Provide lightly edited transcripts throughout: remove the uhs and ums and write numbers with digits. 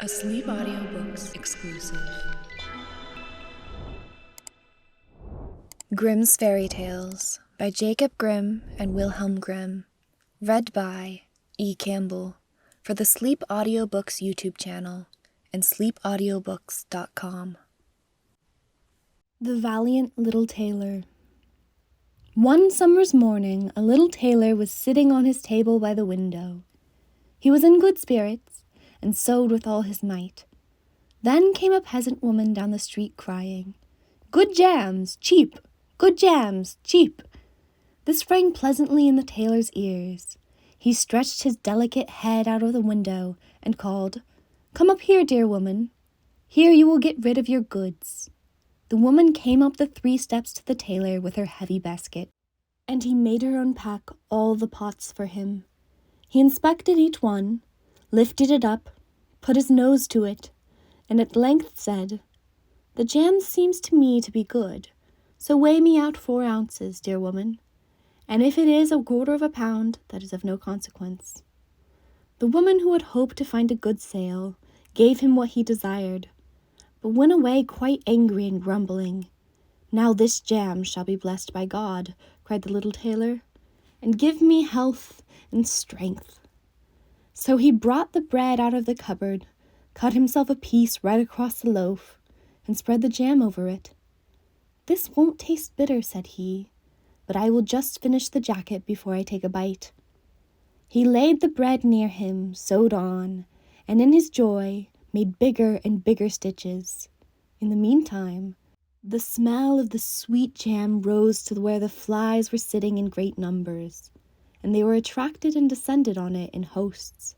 A Sleep Audiobooks exclusive. Grimm's Fairy Tales by Jacob Grimm and Wilhelm Grimm. Read by E. Campbell for the Sleep Audiobooks YouTube channel and sleepaudiobooks.com. The Valiant Little Tailor. One summer's morning, a little tailor was sitting on his table by the window. He was in good spirits and sewed with all his might. Then came a peasant woman down the street crying, "Good jams, cheap! Good jams, cheap!" This rang pleasantly in the tailor's ears. He stretched his delicate head out of the window and called, "Come up here, dear woman. Here you will get rid of your goods." The woman came up the 3 steps to the tailor with her heavy basket, and he made her unpack all the pots for him. He inspected each one, lifted it up, put his nose to it, and at length said, "The jam seems to me to be good, so weigh me out 4 ounces, dear woman, and if it is 1/4 pound, that is of no consequence." The woman, who had hoped to find a good sale, gave him what he desired, but went away quite angry and grumbling. "Now this jam shall be blessed by God," cried the little tailor, "and give me health and strength." So he brought the bread out of the cupboard, cut himself a piece right across the loaf, and spread the jam over it. "This won't taste bitter," said he, "but I will just finish the jacket before I take a bite." He laid the bread near him, sewed on, and in his joy made bigger and bigger stitches. In the meantime, the smell of the sweet jam rose to where the flies were sitting in great numbers, and they were attracted and descended on it in hosts.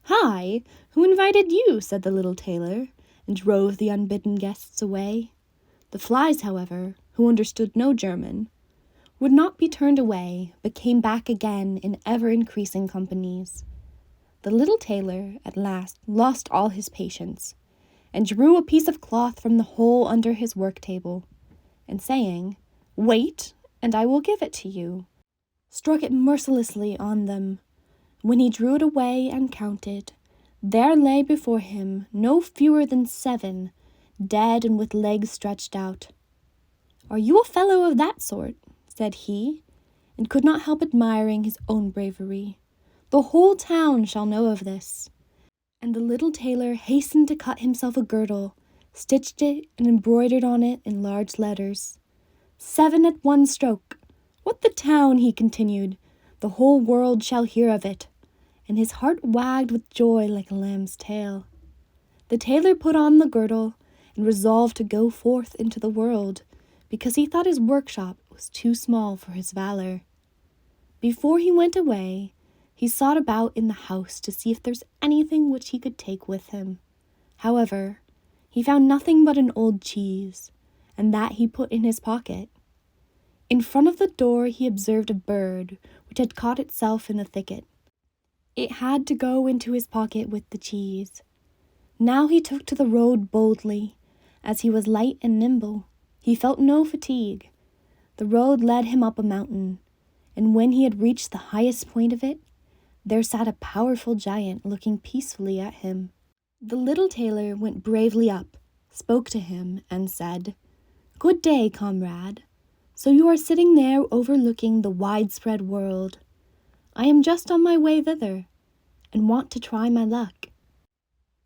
"Hi! Who invited you?" said the little tailor, and drove the unbidden guests away. The flies, however, who understood no German, would not be turned away, but came back again in ever-increasing companies. The little tailor, at last, lost all his patience, and drew a piece of cloth from the hole under his work-table, and saying, "Wait, and I will give it to you," struck it mercilessly on them. When he drew it away and counted, there lay before him no fewer than 7, dead and with legs stretched out. "Are you a fellow of that sort?" said he, and could not help admiring his own bravery. "The whole town shall know of this." And the little tailor hastened to cut himself a girdle, stitched it, and embroidered on it in large letters, "7 at 1 stroke. What the town," he continued, "the whole world shall hear of it." And his heart wagged with joy like a lamb's tail. The tailor put on the girdle and resolved to go forth into the world, because he thought his workshop was too small for his valor. Before he went away, he sought about in the house to see if there was anything which he could take with him. However, he found nothing but an old cheese, and that he put in his pocket. In front of the door he observed a bird which had caught itself in the thicket. It had to go into his pocket with the cheese. Now he took to the road boldly, as he was light and nimble. He felt no fatigue. The road led him up a mountain, and when he had reached the highest point of it, there sat a powerful giant looking peacefully at him. The little tailor went bravely up, spoke to him, and said, "Good day, comrade. So you are sitting there overlooking the widespread world. I am just on my way thither, and want to try my luck.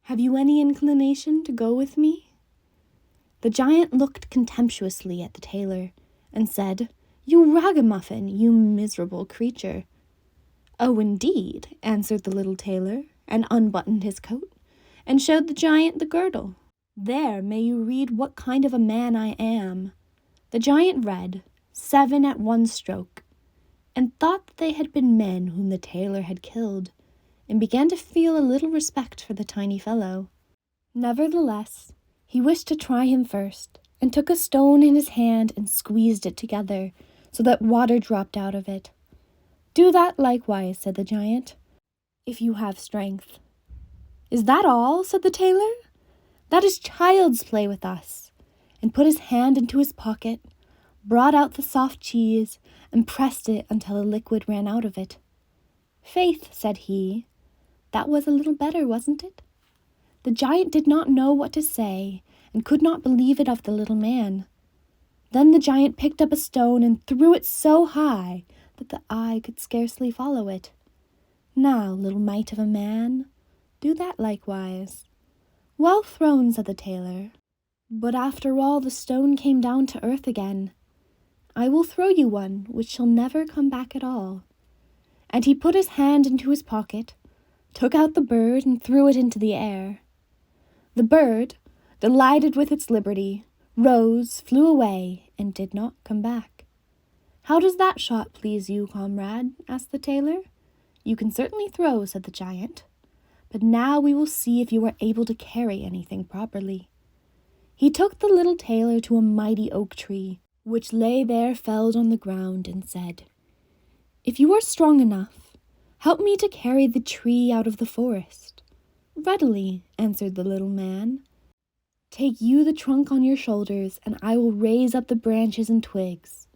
Have you any inclination to go with me?" The giant looked contemptuously at the tailor, and said, "You ragamuffin, you miserable creature." "Oh, indeed," answered the little tailor, and unbuttoned his coat, and showed the giant the girdle. "There may you read what kind of a man I am." The giant read, 7 at 1 stroke, and thought that they had been men whom the tailor had killed, and began to feel a little respect for the tiny fellow. Nevertheless, he wished to try him first, and took a stone in his hand and squeezed it together, so that water dropped out of it. "Do that likewise," said the giant, "if you have strength." "Is that all?" said the tailor. "That is child's play with us," and put his hand into his pocket, brought out the soft cheese, and pressed it until the liquid ran out of it. "Faith," said he, "that was a little better, wasn't it?" The giant did not know what to say, and could not believe it of the little man. Then the giant picked up a stone and threw it so high that the eye could scarcely follow it. "Now, little mite of a man, do that likewise." "Well thrown," said the tailor, "but after all the stone came down to earth again. I will throw you one which shall never come back at all." And he put his hand into his pocket, took out the bird and threw it into the air. The bird, delighted with its liberty, rose, flew away, and did not come back. "How does that shot please you, comrade?" asked the tailor. "You can certainly throw," said the giant, "but now we will see if you are able to carry anything properly." He took the little tailor to a mighty oak tree, which lay there felled on the ground, and said, "If you are strong enough, help me to carry the tree out of the forest." "Readily," answered the little man. "Take you the trunk on your shoulders, and I will raise up the branches and twigs.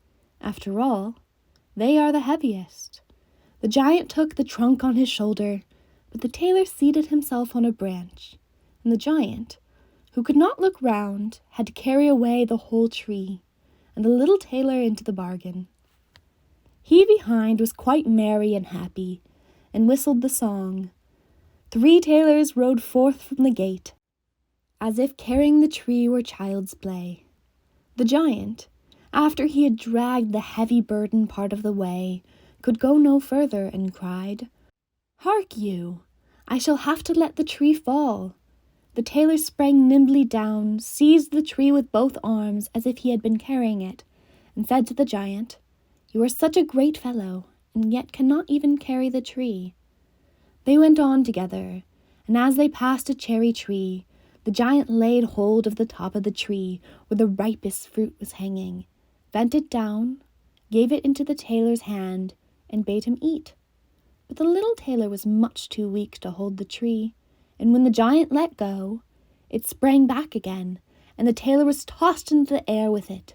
After all, they are the heaviest." The giant took the trunk on his shoulder, but the tailor seated himself on a branch, and the giant, who could not look round, had to carry away the whole tree, and the little tailor into the bargain. He behind was quite merry and happy, and whistled the song, "Three tailors rode forth from the gate," as if carrying the tree were child's play. The giant, after he had dragged the heavy burden part of the way, could go no further, and cried, "Hark you! I shall have to let the tree fall." The tailor sprang nimbly down, seized the tree with both arms as if he had been carrying it, and said to the giant, "You are such a great fellow, and yet cannot even carry the tree." They went on together, and as they passed a cherry tree, the giant laid hold of the top of the tree where the ripest fruit was hanging, bent it down, gave it into the tailor's hand, and bade him eat. But the little tailor was much too weak to hold the tree, and when the giant let go, it sprang back again, and the tailor was tossed into the air with it.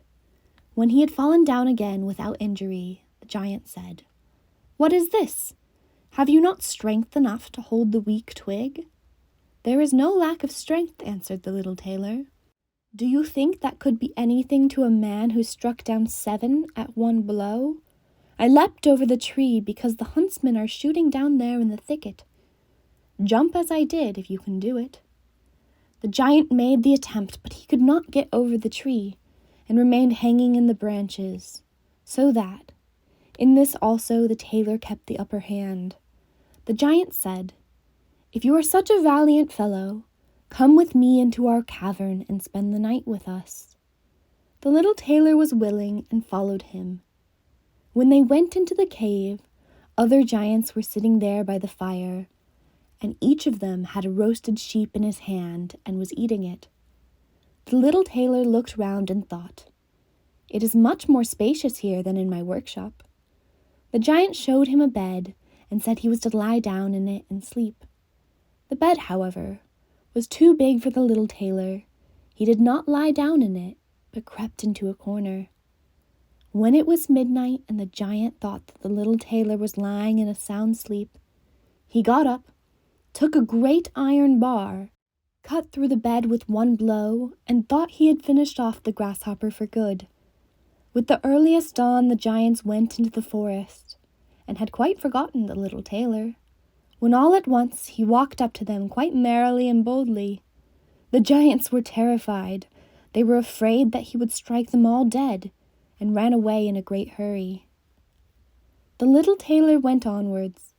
When he had fallen down again without injury, the giant said, "What is this? Have you not strength enough to hold the weak twig?" "There is no lack of strength," answered the little tailor. "Do you think that could be anything to a man who struck down 7 at one blow? I leapt over the tree because the huntsmen are shooting down there in the thicket. Jump as I did, if you can do it." The giant made the attempt, but he could not get over the tree, and remained hanging in the branches, so that, in this also, the tailor kept the upper hand. The giant said, "If you are such a valiant fellow, come with me into our cavern and spend the night with us." The little tailor was willing and followed him. When they went into the cave, other giants were sitting there by the fire, and each of them had a roasted sheep in his hand and was eating it. The little tailor looked round and thought, "It is much more spacious here than in my workshop." The giant showed him a bed and said he was to lie down in it and sleep. The bed, however, was too big for the little tailor. He did not lie down in it, but crept into a corner. When it was midnight and the giant thought that the little tailor was lying in a sound sleep, he got up, took a great iron bar, cut through the bed with one blow, and thought he had finished off the grasshopper for good. With the earliest dawn the giants went into the forest, and had quite forgotten the little tailor, when all at once he walked up to them quite merrily and boldly. The giants were terrified. They were afraid that he would strike them all dead, and ran away in a great hurry. The little tailor went onwards,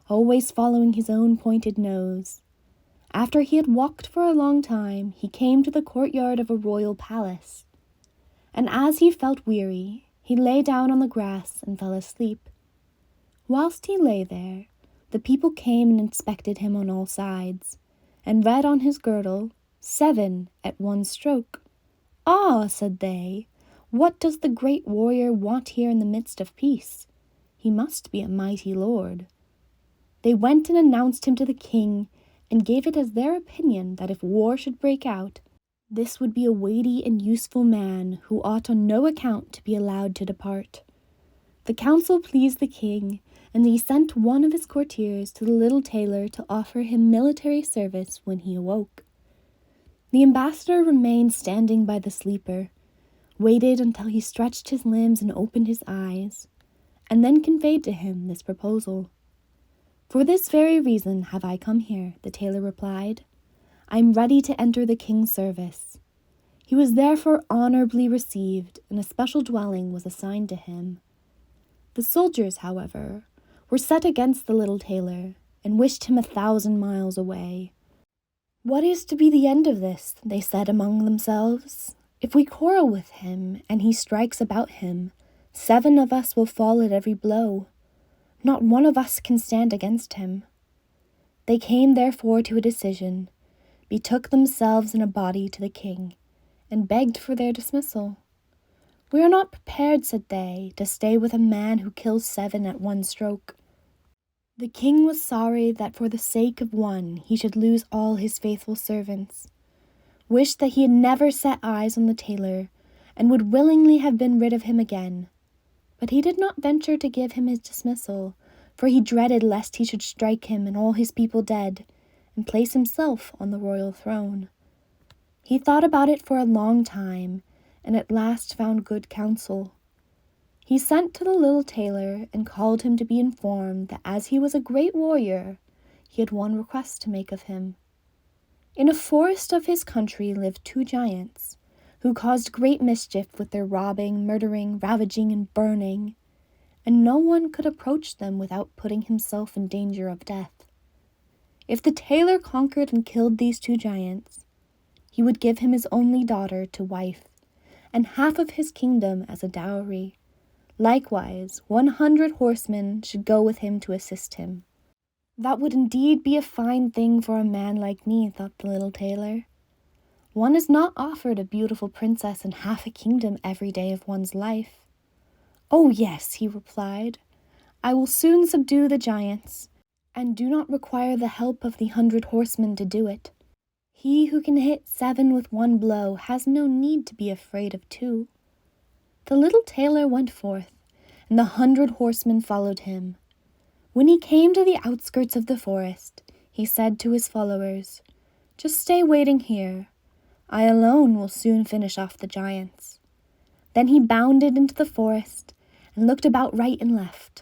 always following his own pointed nose. After he had walked for a long time, he came to the courtyard of a royal palace, and as he felt weary, he lay down on the grass and fell asleep. Whilst he lay there, the people came and inspected him on all sides, and read on his girdle, 7 at one stroke. "Ah," said they, "what does the great warrior want here in the midst of peace? He must be a mighty lord." They went and announced him to the king, and gave it as their opinion that if war should break out, this would be a weighty and useful man who ought on no account to be allowed to depart. The council pleased the king, and he sent one of his courtiers to the little tailor to offer him military service when he awoke. The ambassador remained standing by the sleeper, waited until he stretched his limbs and opened his eyes, and then conveyed to him this proposal. "For this very reason have I come here," the tailor replied. "I am ready to enter the king's service." He was therefore honorably received, and a special dwelling was assigned to him. The soldiers, however, were set against the little tailor, and wished him 1,000 miles away. "What is to be the end of this?" they said among themselves. "If we quarrel with him, and he strikes about him, 7 of us will fall at every blow. Not one of us can stand against him." They came therefore to a decision, betook themselves in a body to the king, and begged for their dismissal. "We are not prepared," said they, "to stay with a man who kills 7 at one stroke." The king was sorry that for the sake of one he should lose all his faithful servants, wished that he had never set eyes on the tailor, and would willingly have been rid of him again. But he did not venture to give him his dismissal, for he dreaded lest he should strike him and all his people dead, and place himself on the royal throne. He thought about it for a long time, and at last found good counsel. He sent to the little tailor and called him to be informed that as he was a great warrior, he had one request to make of him. In a forest of his country lived 2 giants, who caused great mischief with their robbing, murdering, ravaging, and burning, and no one could approach them without putting himself in danger of death. If the tailor conquered and killed these 2 giants, he would give him his only daughter to wife, and half of his kingdom as a dowry. Likewise, 100 horsemen should go with him to assist him. "That would indeed be a fine thing for a man like me," thought the little tailor. "One is not offered a beautiful princess and half a kingdom every day of one's life." "Oh yes," he replied, "I will soon subdue the giants, and do not require the help of the 100 horsemen to do it. He who can hit 7 with one blow has no need to be afraid of 2. The little tailor went forth, and the 100 horsemen followed him. When he came to the outskirts of the forest, he said to his followers, "Just stay waiting here. I alone will soon finish off the giants." Then he bounded into the forest and looked about right and left.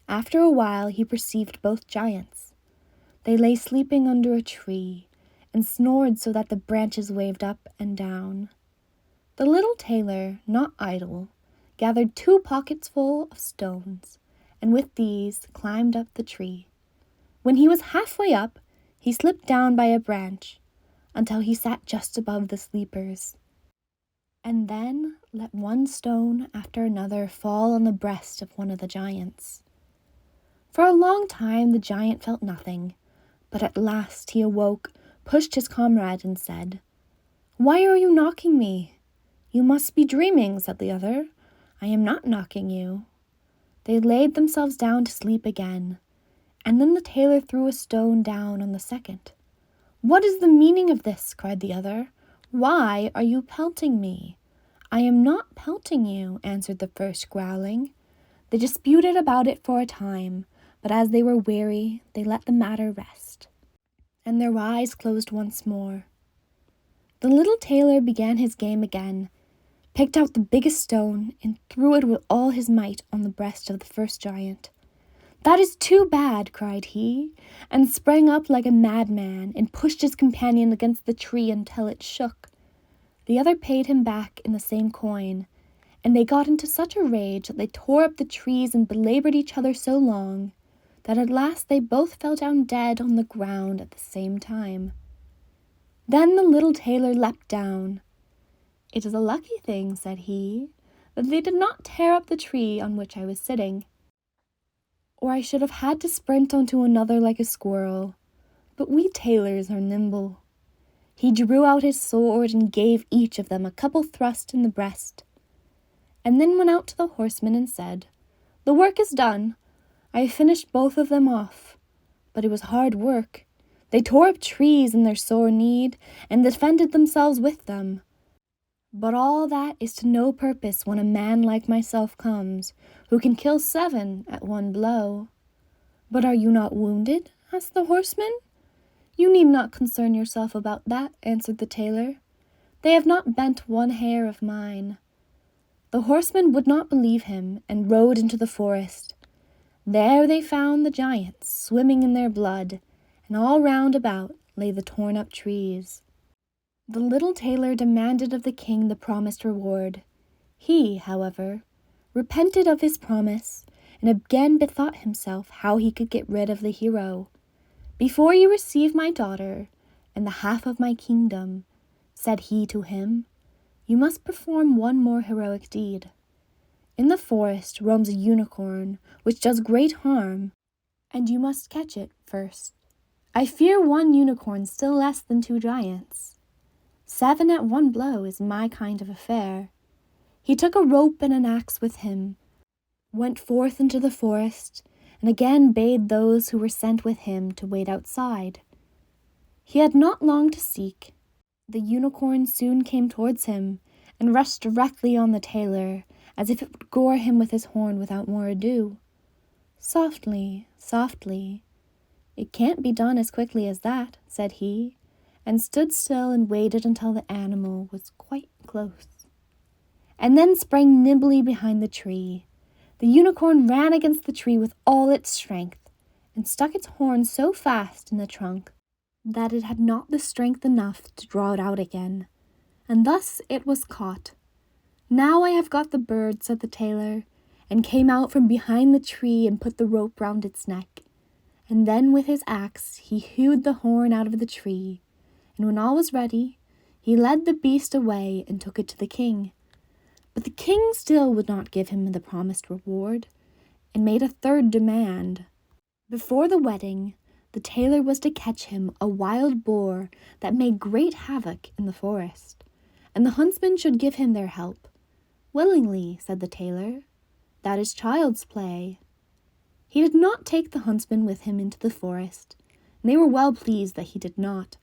After a while he perceived both giants. They lay sleeping under a tree and snored so that the branches waved up and down. The little tailor, not idle, gathered 2 pockets full of stones, and with these climbed up the tree. When he was halfway up, he slipped down by a branch until he sat just above the sleepers, and then let one stone after another fall on the breast of one of the giants. For a long time the giant felt nothing, but at last he awoke, pushed his comrade, and said, "Why are you knocking me?" "You must be dreaming," said the other. "I am not knocking you." They laid themselves down to sleep again, and then the tailor threw a stone down on the second. "What is the meaning of this?" cried the other. "Why are you pelting me?" "I am not pelting you," answered the first, growling. They disputed about it for a time, but as they were weary, they let the matter rest, and their eyes closed once more. The little tailor began his game again, picked out the biggest stone, and threw it with all his might on the breast of the first giant. "That is too bad," cried he, and sprang up like a madman, and pushed his companion against the tree until it shook. The other paid him back in the same coin, and they got into such a rage that they tore up the trees and belabored each other so long, that at last they both fell down dead on the ground at the same time. Then the little tailor leapt down. "It is a lucky thing," said he, "that they did not tear up the tree on which I was sitting, or I should have had to sprint onto another like a squirrel. But we tailors are nimble." He drew out his sword and gave each of them a couple thrusts in the breast, and then went out to the horsemen and said, "The work is done. I have finished both of them off. But it was hard work. They tore up trees in their sore need, and defended themselves with them. But all that is to no purpose when a man like myself comes, who can kill 7 at one blow." "But are you not wounded?" asked the horseman. "You need not concern yourself about that," answered the tailor. "They have not bent one hair of mine." The horsemen would not believe him, and rode into the forest. There they found the giants swimming in their blood, and all round about lay the torn-up trees. The little tailor demanded of the king the promised reward. He, however, repented of his promise, and again bethought himself how he could get rid of the hero. "Before you receive my daughter and the half of my kingdom," said he to him, "you must perform one more heroic deed. In the forest roams a unicorn which does great harm, and you must catch it first. I fear one unicorn still less than 2 giants. 7 at one blow is my kind of affair." He took a rope and an axe with him, went forth into the forest, and again bade those who were sent with him to wait outside. He had not long to seek. The unicorn soon came towards him, and rushed directly on the tailor, as if it would gore him with his horn without more ado. "Softly, softly. It can't be done as quickly as that," said he, and stood still and waited until the animal was quite close, and then sprang nimbly behind the tree. The unicorn ran against the tree with all its strength, and stuck its horn so fast in the trunk that it had not the strength enough to draw it out again, and thus it was caught. "Now I have got the bird," said the tailor, and came out from behind the tree and put the rope round its neck. And then with his axe he hewed the horn out of the tree, and when all was ready, he led the beast away and took it to the king. But the king still would not give him the promised reward, and made a third demand. Before the wedding, the tailor was to catch him a wild boar that made great havoc in the forest, and the huntsmen should give him their help. "Willingly," said the tailor. "That is child's play." He did not take the huntsmen with him into the forest, and they were well pleased that he did not,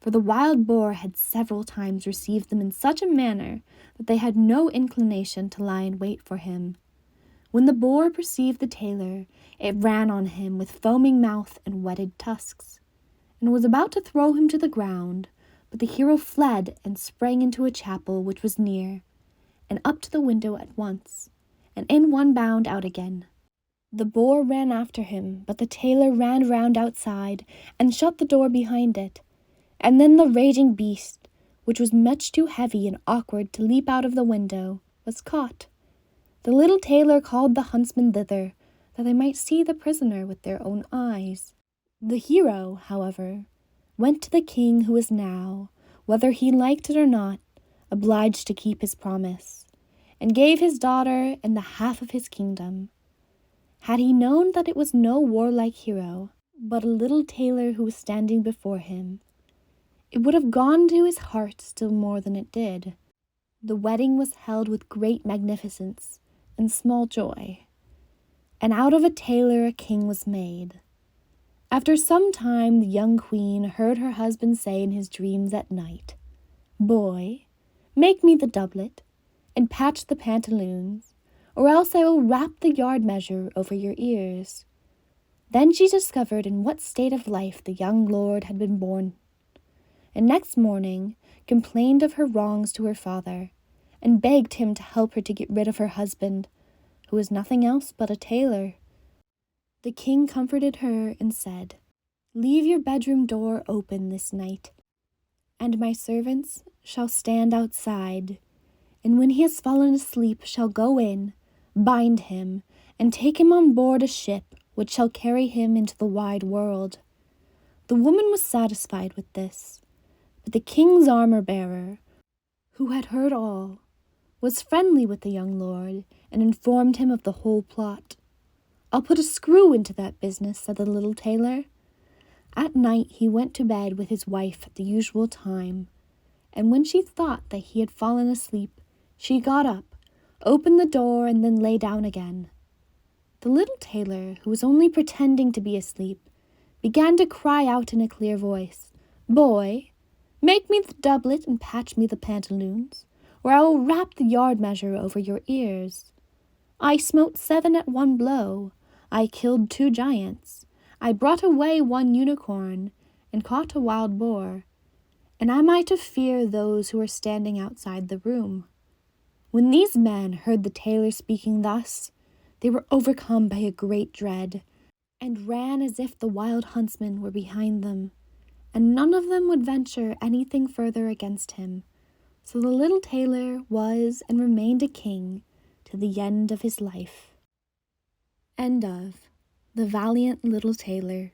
for the wild boar had several times received them in such a manner that they had no inclination to lie in wait for him. When the boar perceived the tailor, it ran on him with foaming mouth and whetted tusks, and was about to throw him to the ground, but the hero fled and sprang into a chapel which was near, and up to the window at once, and in one bound out again. The boar ran after him, but the tailor ran round outside and shut the door behind it, and then the raging beast, which was much too heavy and awkward to leap out of the window, was caught. The little tailor called the huntsmen thither, that they might see the prisoner with their own eyes. The hero, however, went to the king, who was now, whether he liked it or not, obliged to keep his promise, and gave his daughter and the half of his kingdom. Had he known that it was no warlike hero, but a little tailor who was standing before him, it would have gone to his heart still more than it did. The wedding was held with great magnificence and small joy, and out of a tailor a king was made. After some time the young queen heard her husband say in his dreams at night, "Boy, make me the doublet, and patch the pantaloons, or else I will wrap the yard measure over your ears." Then she discovered in what state of life the young lord had been born, and next morning complained of her wrongs to her father, and begged him to help her to get rid of her husband, who was nothing else but a tailor. The king comforted her and said, "Leave your bedroom door open this night, and my servants shall stand outside, and when he has fallen asleep shall go in, bind him, and take him on board a ship which shall carry him into the wide world." The woman was satisfied with this, but the king's armor-bearer, who had heard all, was friendly with the young lord, and informed him of the whole plot. "I'll put a screw into that business," said the little tailor. At night he went to bed with his wife at the usual time, and when she thought that he had fallen asleep, she got up, opened the door, and then lay down again. The little tailor, who was only pretending to be asleep, began to cry out in a clear voice, "Boy, make me the doublet and patch me the pantaloons, or I will wrap the yard measure over your ears. I smote 7 at one blow, I killed 2 giants, I brought away 1 unicorn, and caught a wild boar, and am I to fear those who are standing outside the room? When these men heard the tailor speaking thus, they were overcome by a great dread, and ran as if the wild huntsman were behind them, and none of them would venture anything further against him. So the little tailor was and remained a king to the end of his life. End of The Valiant Little Tailor